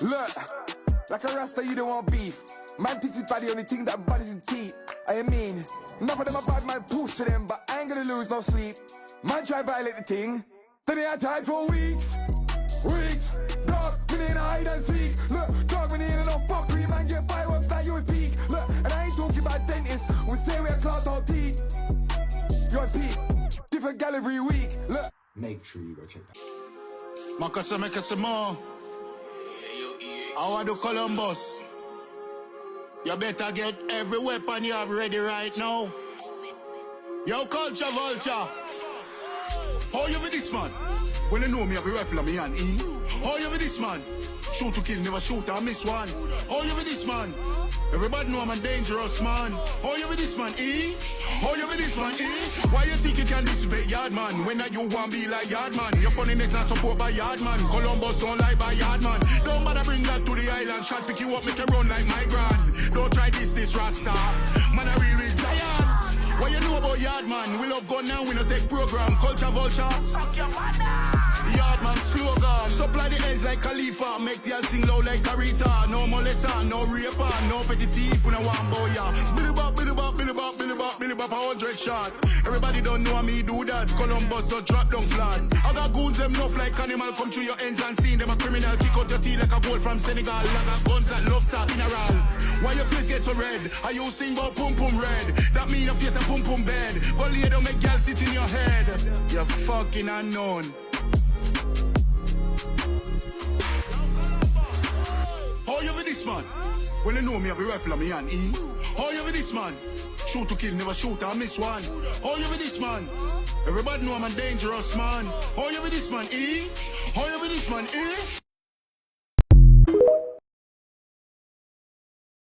Look, like a rasta, you don't want beef. Man thinks his body, only thing that body's in teeth. I mean, enough of them a bad man push to them, but I ain't gonna lose no sleep. Man try violate the thing, then they had tied for weeks. Weeks, dog, we need a hide and seek. Look, dog, we need no fuckery, man, get fireworks like you would peak. Look, and I ain't talking about dentists, we say we are clout our teeth. Your peak, different gal every week. Look, make sure you go check that. Makasa make some more. I do Columbus. You better get every weapon you have ready right now. Yo, culture vulture. How you with this man? When you know me, have a rifle on me and E. How you with this man? Shoot to kill, never shoot, I miss one. How you with this man? Everybody know I'm a dangerous man. How you with this man, E? How you with this man, E? Why you think you can disrespect yard man? When you want be like yard man? Your funniness not support by yard man. Columbus don't lie by yard man. Don't bother bring that to the island. Shot pick you up, make you run like my grand. Don't try this rasta. Man, I real giant. What you know about yard man? We love gun now, we no take program. Culture vulture. Fuck your mother. Yard man slogan. Supply the ends like Khalifa. Make the all sing loud like Karita. No molester, no raper, no petty thief. We no want boya. Billy bop, Billy bop, Billy bop, Billy bop, Billy bop, 100 shot. Everybody don't know me do that. Columbus just drop down flat. I got goons them enough like animal. Come through your ends and see them a criminal. Kick out your teeth like a gold from Senegal. I got guns that love start funeral. Why your face get so red? Are you sing about pum pum red? That mean your face a pum pum bed. But lay don't make girl sit in your head. You're fucking unknown. How you with this man? When you know me have a rifle on me and E. How you with this man? Shoot to kill, never shoot, I miss one. How you with this man? Everybody know I'm a dangerous man. How you with this man, E? How you with this man, E?